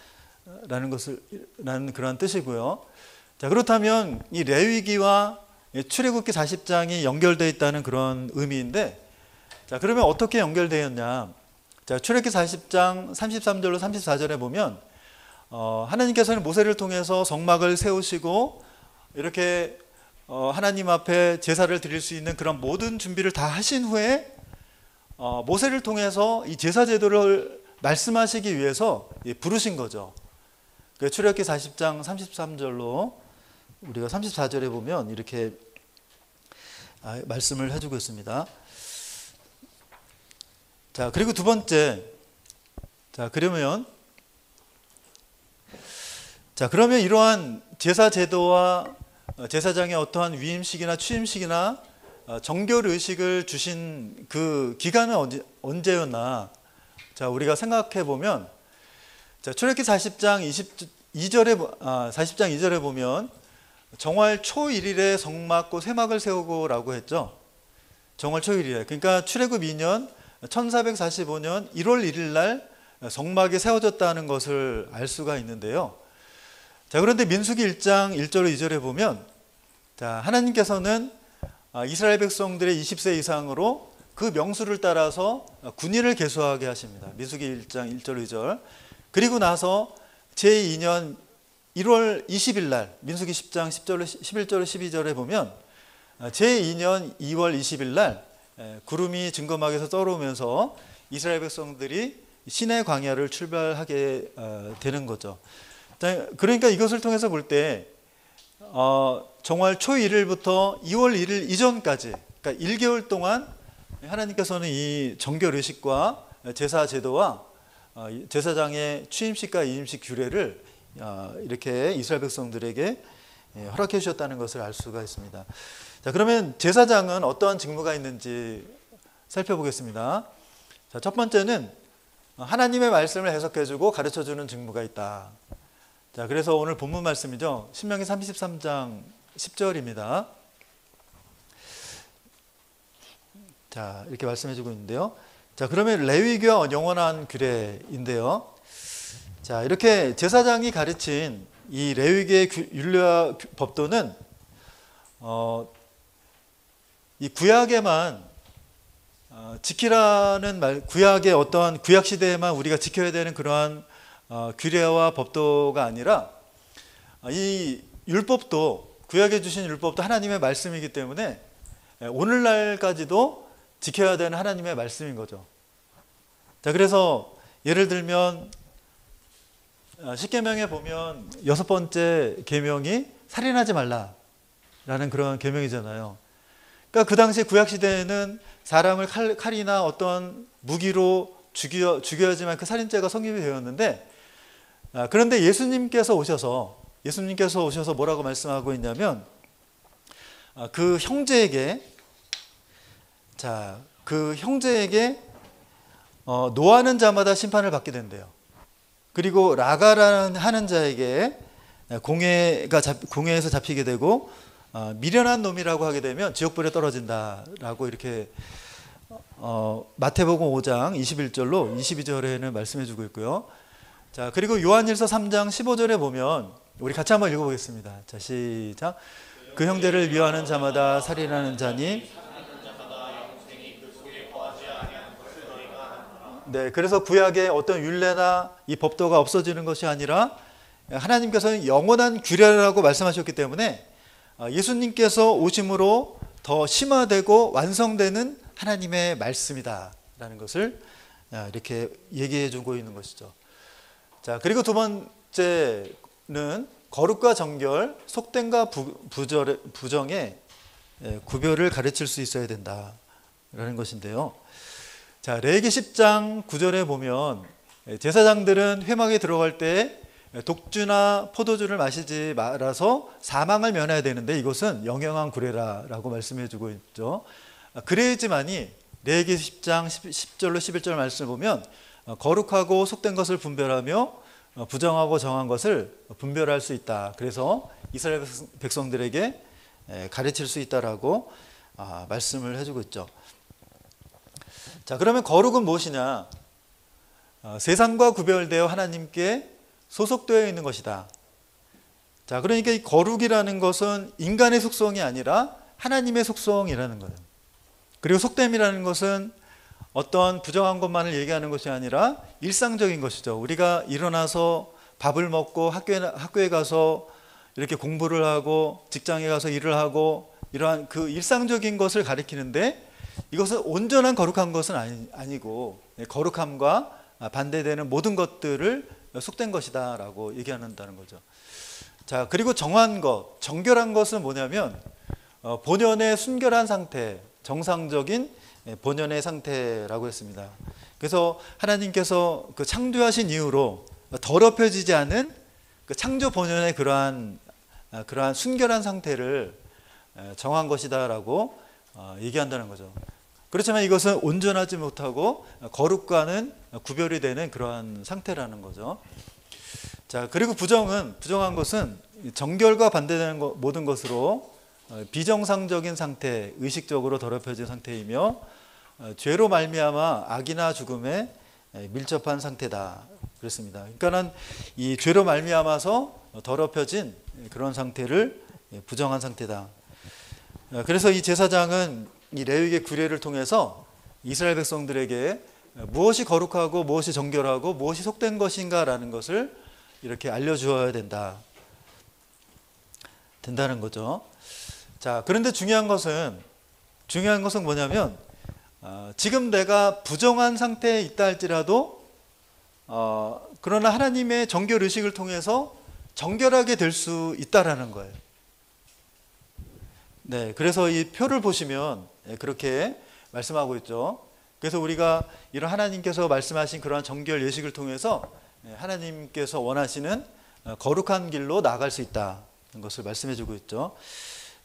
라는 그런 뜻이고요. 자, 그렇다면 이 레위기와 출애굽기 40장이 연결되어 있다는 그런 의미인데, 자, 그러면 어떻게 연결되었냐? 자, 출애굽기 40장 33절로 34절에 보면 하나님께서는 모세를 통해서 성막을 세우시고 이렇게 하나님 앞에 제사를 드릴 수 있는 그런 모든 준비를 다 하신 후에 모세를 통해서 이 제사 제도를 말씀하시기 위해서 부르신 거죠. 출애굽기 40장 33절로 우리가 34절에 보면 이렇게 말씀을 해주고 있습니다. 자, 그리고 두 번째, 그러면 이러한 제사 제도와 제사장의 어떠한 위임식이나 취임식이나 정결 의식을 주신 그 기간은 언제였나? 자, 우리가 생각해 보면, 자, 출애굽기 40장 2절에 보면 정월 초 1일에 성막고 쇠막을 세우고라고 했죠. 정월 초 1일에. 그러니까 출애굽 2년 1445년 1월 1일 날 성막이 세워졌다는 것을 알 수가 있는데요. 자, 그런데 민수기 1장 1절 2절에 보면, 자, 하나님께서는 이스라엘 백성들의 20세 이상으로 그 명수를 따라서 군인을 계수하게 하십니다. 민수기 1장 1절 2절. 그리고 나서 제2년 1월 20일 날 민수기 10장 11절 12절에 보면 제2년 2월 20일 날 구름이 증거막에서 떨어오면서 이스라엘 백성들이 시내 광야를 출발하게 되는 거죠. 그러니까 이것을 통해서 볼 때 정월 초 1일부터 2월 1일 이전까지, 그러니까 1개월 동안 하나님께서는 이 정결 의식과 제사 제도와 제사장의 취임식과 이임식 규례를 이렇게 이스라엘 백성들에게 허락해 주셨다는 것을 알 수가 있습니다. 자, 그러면 제사장은 어떠한 직무가 있는지 살펴보겠습니다. 자, 첫 번째는 하나님의 말씀을 해석해주고 가르쳐주는 직무가 있다. 자, 그래서 오늘 본문 말씀이죠. 신명기 33장 10절입니다. 자, 이렇게 말씀해주고 있는데요. 자, 그러면 레위기와 영원한 규례인데요. 자, 이렇게 제사장이 가르친 이 레위기의 율례와 법도는 이 구약에만 지키라는 말, 구약의 어떠한 구약 시대에만 우리가 지켜야 되는 그러한 규례와 법도가 아니라 이 율법도, 구약에 주신 율법도 하나님의 말씀이기 때문에 오늘날까지도 지켜야 되는 하나님의 말씀인 거죠. 자, 그래서 예를 들면 십계명에 보면 6번째 계명이 살인하지 말라라는 그런 계명이잖아요. 그러니까 그 당시 구약 시대에는 사람을 칼이나 어떤 무기로 죽여야지만 그 살인죄가 성립이 되었는데, 그런데 예수님께서 오셔서 뭐라고 말씀하고 있냐면, 그 형제에게 노하는 자마다 심판을 받게 된대요. 그리고 라가라는 하는 자에게 공회에서 잡히게 되고, 미련한 놈이라고 하게 되면 지옥불에 떨어진다라고 이렇게 마태복음 5장 21절로 22절에는 말씀해 주고 있고요. 자, 그리고 요한일서 3장 15절에 보면 우리 같이 한번 읽어보겠습니다. 자, 시작. 그 형제를 미워하는 자마다 살인하는 자니. 네, 그래서 구약의 어떤 율례나 이 법도가 없어지는 것이 아니라 하나님께서는 영원한 규례라고 말씀하셨기 때문에 예수님께서 오심으로 더 심화되고 완성되는 하나님의 말씀이다라는 것을 이렇게 얘기해 주고 있는 것이죠. 자, 그리고 두 번째는 거룩과 정결, 속됨과 부정의 구별을 가르칠 수 있어야 된다라는 것인데요. 자, 레위기 10장 9절에 보면 제사장들은 회막에 들어갈 때 독주나 포도주를 마시지 말아서 사망을 면해야 되는데 이것은 영영한 구례라고 말씀해 주고 있죠. 그래야지만이 레위기 10장 10절로 11절 말씀을 보면 거룩하고 속된 것을 분별하며 부정하고 정한 것을 분별할 수 있다. 그래서 이스라엘 백성들에게 가르칠 수 있다라고 말씀을 해주고 있죠. 자, 그러면 거룩은 무엇이냐? 세상과 구별되어 하나님께 소속되어 있는 것이다. 자, 그러니까 이 거룩이라는 것은 인간의 속성이 아니라 하나님의 속성이라는 거예요. 그리고 속됨이라는 것은 어떤 부정한 것만을 얘기하는 것이 아니라 일상적인 것이죠. 우리가 일어나서 밥을 먹고 학교에 가서 이렇게 공부를 하고 직장에 가서 일을 하고 이러한 그 일상적인 것을 가리키는데, 이것은 온전한 거룩한 것은 아니고 거룩함과 반대되는 모든 것들을 속된 것이다 라고 얘기한다는 거죠. 자, 그리고 정한 것, 정결한 것은 뭐냐면 본연의 순결한 상태, 정상적인 본연의 상태라고 했습니다. 그래서 하나님께서 그 창조하신 이후로 더럽혀지지 않은 그 창조 본연의 그러한 순결한 상태를 정한 것이다라고 얘기한다는 거죠. 그렇지만 이것은 온전하지 못하고 거룩과는 구별이 되는 그러한 상태라는 거죠. 자, 그리고 부정한 것은 정결과 반대되는 모든 것으로 비정상적인 상태, 의식적으로 더럽혀진 상태이며 죄로 말미암아 악이나 죽음에 밀접한 상태다 그랬습니다. 그러니까는 이 죄로 말미암아서 더럽혀진 그런 상태를 부정한 상태다. 그래서 이 제사장은 이 레위기의 규례를 통해서 이스라엘 백성들에게 무엇이 거룩하고 무엇이 정결하고 무엇이 속된 것인가라는 것을 이렇게 알려주어야 된다는 거죠. 자, 그런데 중요한 것은 뭐냐면 지금 내가 부정한 상태에 있다 할지라도 그러나 하나님의 정결 의식을 통해서 정결하게 될 수 있다라는 거예요. 네, 그래서 이 표를 보시면 그렇게 말씀하고 있죠. 그래서 우리가 이런 하나님께서 말씀하신 그러한 정결 예식을 통해서 하나님께서 원하시는 거룩한 길로 나아갈 수 있다는 것을 말씀해 주고 있죠.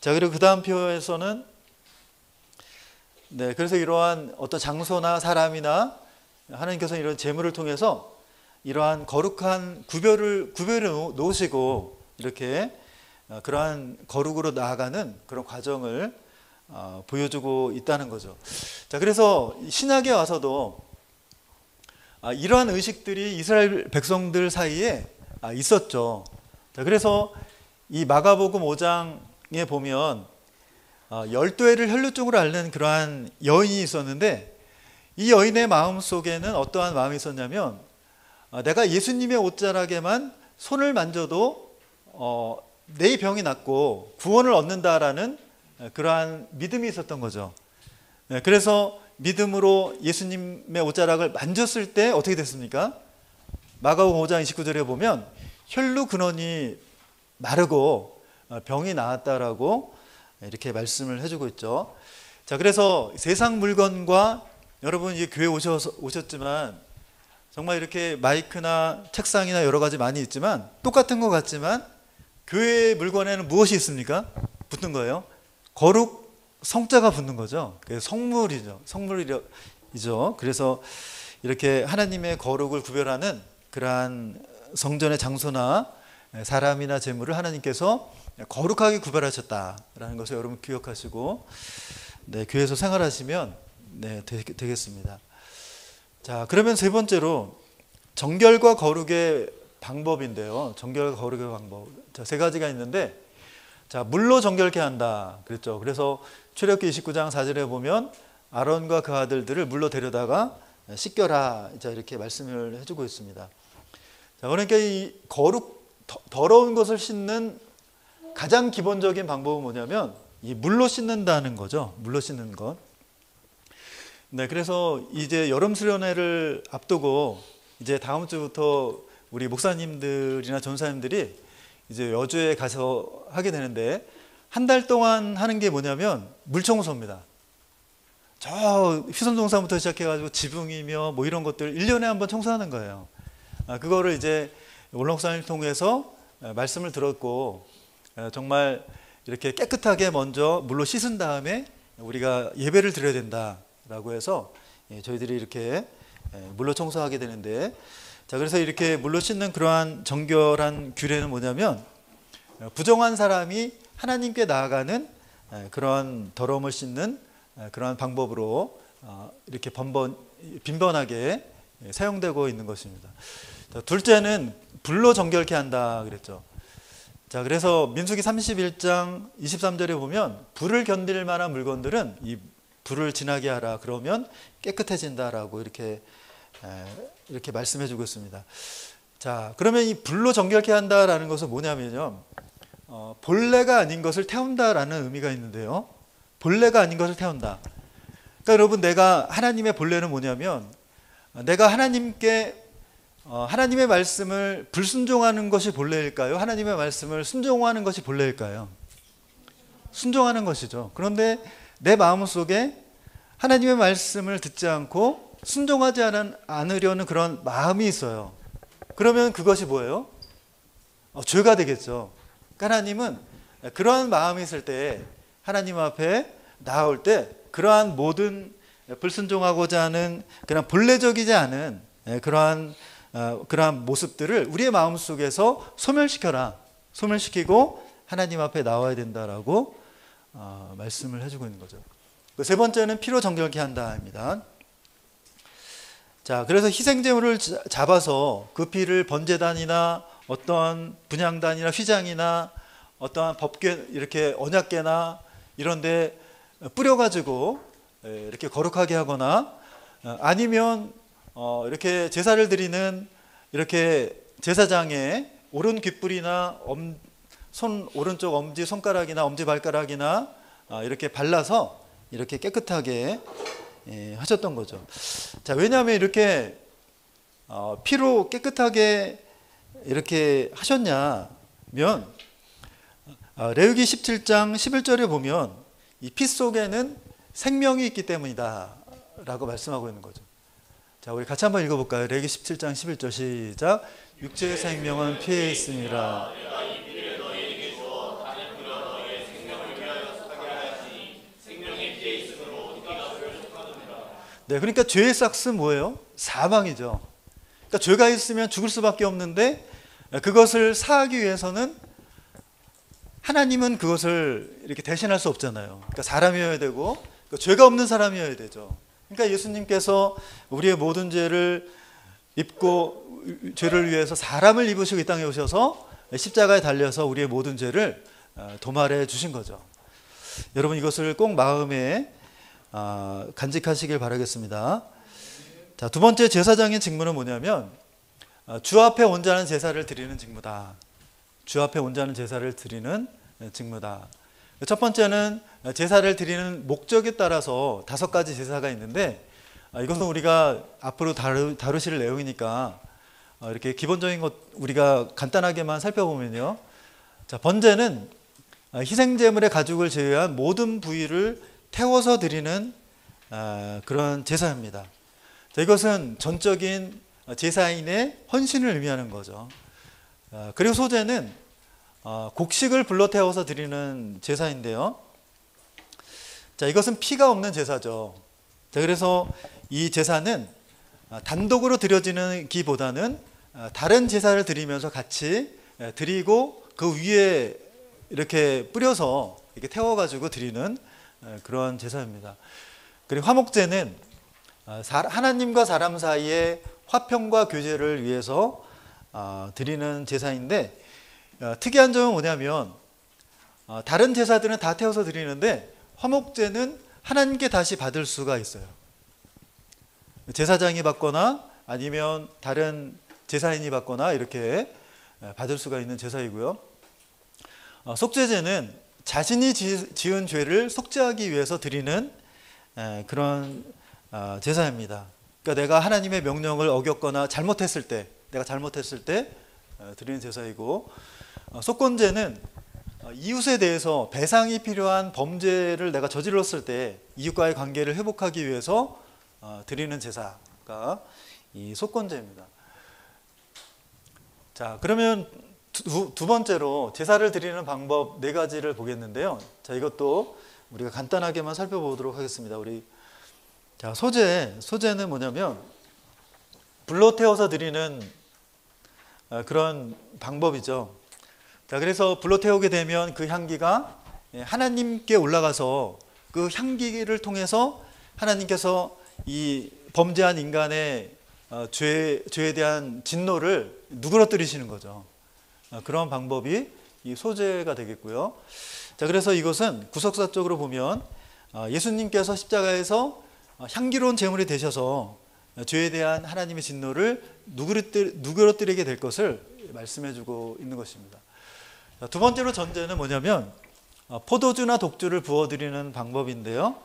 자, 그리고 그 다음 표에서는 그래서 이러한 어떤 장소나 사람이나 하나님께서 이런 제물을 통해서 이러한 거룩한 구별을 놓으시고 이렇게 그러한 거룩으로 나아가는 그런 과정을 보여주고 있다는 거죠. 자, 그래서 신약에 와서도 이러한 의식들이 이스라엘 백성들 사이에 있었죠. 자, 그래서 이 마가복음 5장에 보면 열두해를 혈루증으로 앓는 그러한 여인이 있었는데, 이 여인의 마음 속에는 어떠한 마음이 있었냐면, 내가 예수님의 옷자락에만 손을 만져도 내 병이 낫고 구원을 얻는다라는 그러한 믿음이 있었던 거죠. 그래서 믿음으로 예수님의 옷자락을 만졌을 때 어떻게 됐습니까? 마가복음 5장 29절에 보면 혈루 근원이 마르고 병이 나았다라고 이렇게 말씀을 해주고 있죠. 자, 그래서 세상 물건과, 여러분 이제 교회 오셨지만 정말 이렇게 마이크나 책상이나 여러 가지 많이 있지만 똑같은 것 같지만 교회의 물건에는 무엇이 있습니까? 붙는 거예요. 거룩 성자가 붙는 거죠. 성물이죠. 성물이죠. 그래서 이렇게 하나님의 거룩을 구별하는 그러한 성전의 장소나 사람이나 재물을 하나님께서 거룩하게 구별하셨다라는 것을 여러분 기억하시고, 네, 교회에서 생활하시면 되겠습니다. 자, 그러면 세 번째로 정결과 거룩의 방법인데요. 정결과 거룩의 방법. 자, 세 가지가 있는데, 자, 물로 정결케 한다 그랬죠. 그래서 출애굽기 29장 4절에 보면 아론과 그 아들들을 물로 데려다가 씻겨라, 자, 이렇게 말씀을 해주고 있습니다. 자, 그러니까 이 더러운 것을 씻는 가장 기본적인 방법은 뭐냐면 이 물로 씻는다는 거죠. 물로 씻는 것. 네, 그래서 이제 여름 수련회를 앞두고 이제 다음 주부터 우리 목사님들이나 전사님들이 이제 여주에 가서 하게 되는데, 한 달 동안 하는 게 뭐냐면 물청소입니다. 저 휘선동산부터 시작해가지고 지붕이며 뭐 이런 것들 1년에 한번 청소하는 거예요. 그거를 이제 올롱산을 통해서 말씀을 들었고, 정말 이렇게 깨끗하게 먼저 물로 씻은 다음에 우리가 예배를 드려야 된다라고 해서 저희들이 이렇게 물로 청소하게 되는데, 자, 그래서 이렇게 물로 씻는 그러한 정결한 규례는 뭐냐면 부정한 사람이 하나님께 나아가는 그런 더러움을 씻는 그러한 방법으로 이렇게 빈번하게 사용되고 있는 것입니다. 자, 둘째는 불로 정결케 한다 그랬죠. 자, 그래서 민수기 31장 23절에 보면 불을 견딜 만한 물건들은 이 불을 지나게 하라, 그러면 깨끗해진다라고 이렇게 말씀해 주고 있습니다. 자, 그러면 이 불로 정결케 한다라는 것은 뭐냐면요, 본래가 아닌 것을 태운다라는 의미가 있는데요. 본래가 아닌 것을 태운다. 그러니까 여러분, 내가 하나님의 본래는 뭐냐면 내가 하나님께 하나님의 말씀을 불순종하는 것이 본래일까요? 하나님의 말씀을 순종하는 것이 본래일까요? 순종하는 것이죠. 그런데 내 마음속에 하나님의 말씀을 듣지 않고 순종하지 않으려는 그런 마음이 있어요. 그러면 그것이 뭐예요? 죄가 되겠죠. 그러니까 하나님은 그러한 마음이 있을 때, 하나님 앞에 나올 때 그러한 모든 불순종하고자 하는 그런 본래적이지 않은 그러한 모습들을 우리의 마음속에서 소멸시키고 하나님 앞에 나와야 된다라고 말씀을 해주고 있는 거죠. 세 번째는 피로 정결케 한다입니다. 자, 그래서 희생제물을 잡아서 그 피를 번제단이나 어떠한 분향단이나 휘장이나 어떠한 법궤, 이렇게 언약궤나 이런데 뿌려가지고 이렇게 거룩하게 하거나, 아니면 이렇게 제사를 드리는 이렇게 제사장의 오른 귓불이나 오른쪽 엄지 손가락이나 엄지 발가락이나 이렇게 발라서 이렇게 깨끗하게 하셨던 거죠. 자, 왜냐하면 이렇게 피로 깨끗하게 이렇게 하셨냐면 레위기 17장 11절에 보면 이 피 속에는 생명이 있기 때문이다 라고 말씀하고 있는 거죠. 자, 우리 같이 한번 읽어볼까요? 레위기 17장 11절 시작. 육체의 생명은 피에 있으니라. 네, 그러니까 죄의 삭스는 뭐예요? 사망이죠. 그러니까 죄가 있으면 죽을 수밖에 없는데, 그것을 사하기 위해서는 하나님은 그것을 이렇게 대신할 수 없잖아요. 그러니까 사람이어야 되고, 그러니까 죄가 없는 사람이어야 되죠. 그러니까 예수님께서 우리의 모든 죄를 입고 죄를 위해서 사람을 입으시고 이 땅에 오셔서 십자가에 달려서 우리의 모든 죄를 도말해 주신 거죠. 여러분 이것을 꼭 마음에 간직하시길 바라겠습니다. 자, 두 번째 제사장의 직무는 뭐냐면 주 앞에 온전한 제사를 드리는 직무다. 주 앞에 온전한 제사를 드리는 직무다. 첫 번째는 제사를 드리는 목적에 따라서 5가지 제사가 있는데 이것은 우리가 앞으로 다루실 내용이니까 이렇게 기본적인 것 우리가 간단하게만 살펴보면요. 자, 번제는 희생제물의 가죽을 제외한 모든 부위를 태워서 드리는 그런 제사입니다. 자, 이것은 전적인 제사인의 헌신을 의미하는 거죠. 그리고 소제는 곡식을 불러 태워서 드리는 제사인데요. 자, 이것은 피가 없는 제사죠. 자, 그래서 이 제사는 단독으로 드려지는 기보다는 다른 제사를 드리면서 같이 드리고 그 위에 이렇게 뿌려서 이렇게 태워가지고 드리는 그런 제사입니다. 그리고 화목제는 하나님과 사람 사이의 화평과 교제를 위해서 드리는 제사인데 특이한 점은 뭐냐면 다른 제사들은 다 태워서 드리는데 화목제는 하나님께 다시 받을 수가 있어요. 제사장이 받거나 아니면 다른 제사인이 받거나 이렇게 받을 수가 있는 제사이고요. 속죄제는 자신이 지은 죄를 속죄하기 위해서 드리는 그런 제사입니다. 그러니까 내가 하나님의 명령을 어겼거나 잘못했을 때, 내가 잘못했을 때 드리는 제사이고, 속건제는 이웃에 대해서 배상이 필요한 범죄를 내가 저질렀을 때 이웃과의 관계를 회복하기 위해서 드리는 제사가 이 속건제입니다. 자, 그러면 두 번째로 제사를 드리는 방법 4가지를 보겠는데요. 자, 이것도 우리가 간단하게만 살펴보도록 하겠습니다. 자, 소제는 뭐냐면 불로 태워서 드리는 그런 방법이죠. 자, 그래서 불로 태우게 되면 그 향기가 하나님께 올라가서 그 향기를 통해서 하나님께서 이 범죄한 인간의 죄에 대한 진노를 누그러뜨리시는 거죠. 그런 방법이 이 소제가 되겠고요. 자, 그래서 이것은 구속사적으로 보면 예수님께서 십자가에서 향기로운 제물이 되셔서 죄에 대한 하나님의 진노를 누그러뜨리게 될 것을 말씀해주고 있는 것입니다. 자, 두 번째로 전제는 뭐냐면 포도주나 독주를 부어드리는 방법인데요.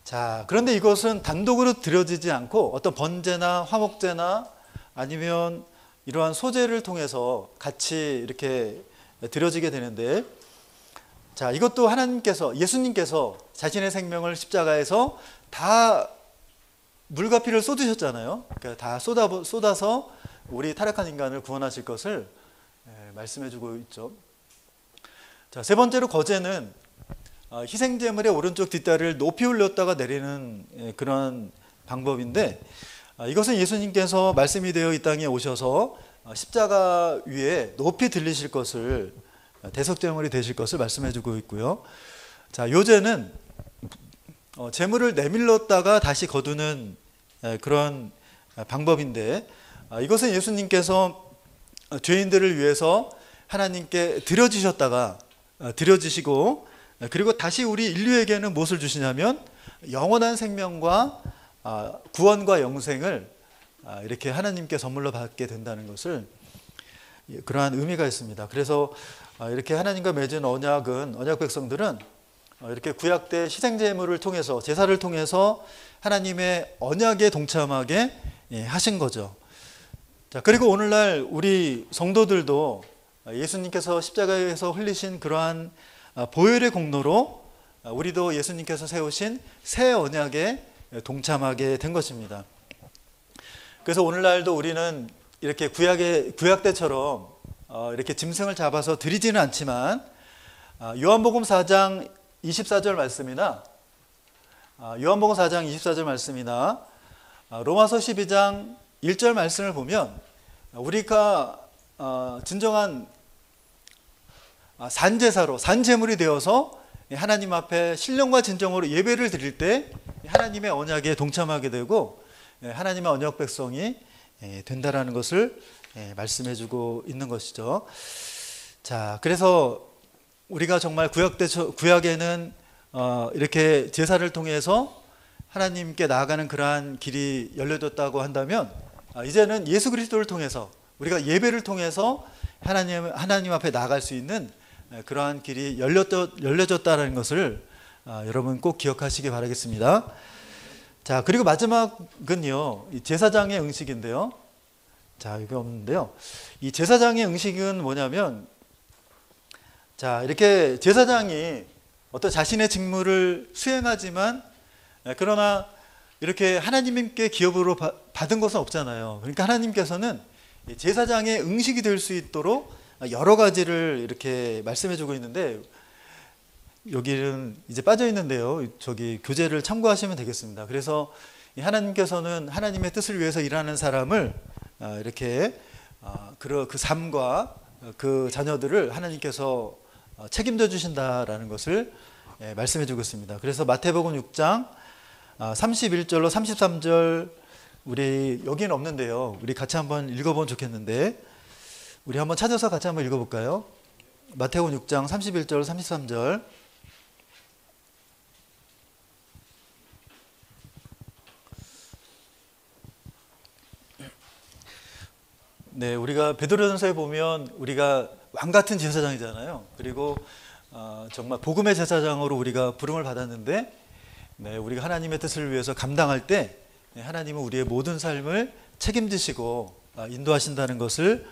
자, 그런데 이것은 단독으로 드려지지 않고 어떤 번제나 화목제나 아니면 이러한 소제를 통해서 같이 이렇게 드려지게 되는데, 자, 이것도 예수님께서 자신의 생명을 십자가에서 다 물과 피를 쏟으셨잖아요. 그러니까 다 쏟아서 우리 타락한 인간을 구원하실 것을 말씀해주고 있죠. 자, 세 번째로 거제는 희생제물의 오른쪽 뒷다리를 높이 올렸다가 내리는 그런 방법인데, 이것은 예수님께서 말씀이 되어 이 땅에 오셔서 십자가 위에 높이 들리실 것을, 대속제물이 되실 것을 말씀해주고 있고요. 자, 요제는 제물을 내밀렀다가 다시 거두는 그런 방법인데, 이것은 예수님께서 죄인들을 위해서 하나님께 드려지시고 그리고 다시 우리 인류에게는 무엇을 주시냐면 영원한 생명과 구원과 영생을 이렇게 하나님께 선물로 받게 된다는 것을, 그러한 의미가 있습니다. 그래서 이렇게 하나님과 맺은 언약 백성들은 이렇게 구약 때 희생제물을 통해서, 제사를 통해서 하나님의 언약에 동참하게 하신 거죠. 자, 그리고 오늘날 우리 성도들도 예수님께서 십자가에서 흘리신 그러한 보혈의 공로로 우리도 예수님께서 세우신 새 언약에 동참하게 된 것입니다. 그래서 오늘날도 우리는 이렇게 구약 때처럼 이렇게 짐승을 잡아서 드리지는 않지만, 요한복음 4장 24절 말씀이나 로마서 12장 1절 말씀을 보면 우리가 진정한 산제사로, 산제물이 되어서 하나님 앞에 신령과 진정으로 예배를 드릴 때 하나님의 언약에 동참하게 되고 하나님의 언약 백성이 된다라는 것을 말씀해주고 있는 것이죠. 자, 그래서 우리가 정말 구약에는 이렇게 제사를 통해서 하나님께 나아가는 그러한 길이 열려졌다고 한다면, 이제는 예수 그리스도를 통해서, 우리가 예배를 통해서 하나님 앞에 나아갈 수 있는 그러한 길이 열려졌다는 것을 여러분 꼭 기억하시기 바라겠습니다. 자, 그리고 마지막은요, 이 제사장의 응식인데요. 자, 이게 없는데요. 이 제사장의 응식은 뭐냐면, 자, 이렇게 제사장이 어떤 자신의 직무를 수행하지만, 그러나 이렇게 하나님께 기업으로 받은 것은 없잖아요. 그러니까 하나님께서는 제사장의 응식이 될 수 있도록 여러 가지를 이렇게 말씀해주고 있는데, 여기는 이제 빠져 있는데요. 저기 교재를 참고하시면 되겠습니다. 그래서 하나님께서는 하나님의 뜻을 위해서 일하는 사람을 이렇게 그 삶과 그 자녀들을 하나님께서 책임져 주신다라는 것을 말씀해 주고 있습니다. 그래서 마태복음 6장 31절로 33절, 우리 여기는 없는데요. 우리 같이 한번 읽어보면 좋겠는데, 우리 한번 찾아서 같이 한번 읽어볼까요? 마태복음 6장 31절 33절. 네, 우리가 베드로전서에 보면 우리가 왕 같은 제사장이잖아요. 그리고 정말 복음의 제사장으로 우리가 부름을 받았는데, 네, 우리가 하나님의 뜻을 위해서 감당할 때 하나님은 우리의 모든 삶을 책임지시고 인도하신다는 것을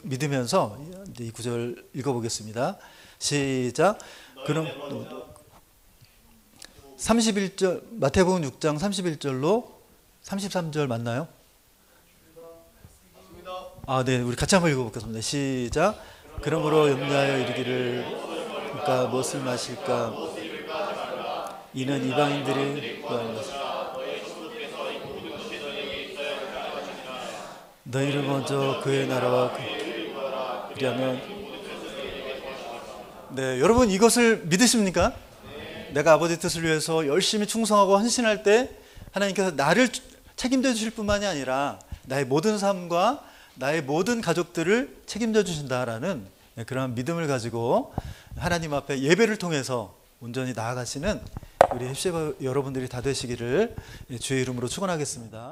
믿으면서 이 구절 읽어보겠습니다. 시작. 그럼 31절, 마태복음 6장 31절로 33절 맞나요? 네, 우리 같이 한번 읽어보겠습니다. 시작. 그러므로 염려하여 이르기를, 그러니까 무엇을 마실까? 이는 이방인들이 구하는 것이다. 너희를 먼저 그의 나라와 그리하면. 네, 여러분 이것을 믿으십니까? 내가 아버지 뜻을 위해서 열심히 충성하고 헌신할 때 하나님께서 나를 책임져 주실 뿐만이 아니라 나의 모든 삶과 나의 모든 가족들을 책임져 주신다라는 그런 믿음을 가지고 하나님 앞에 예배를 통해서 온전히 나아가시는 우리 헵시바 여러분들이 다 되시기를 주의 이름으로 축원하겠습니다.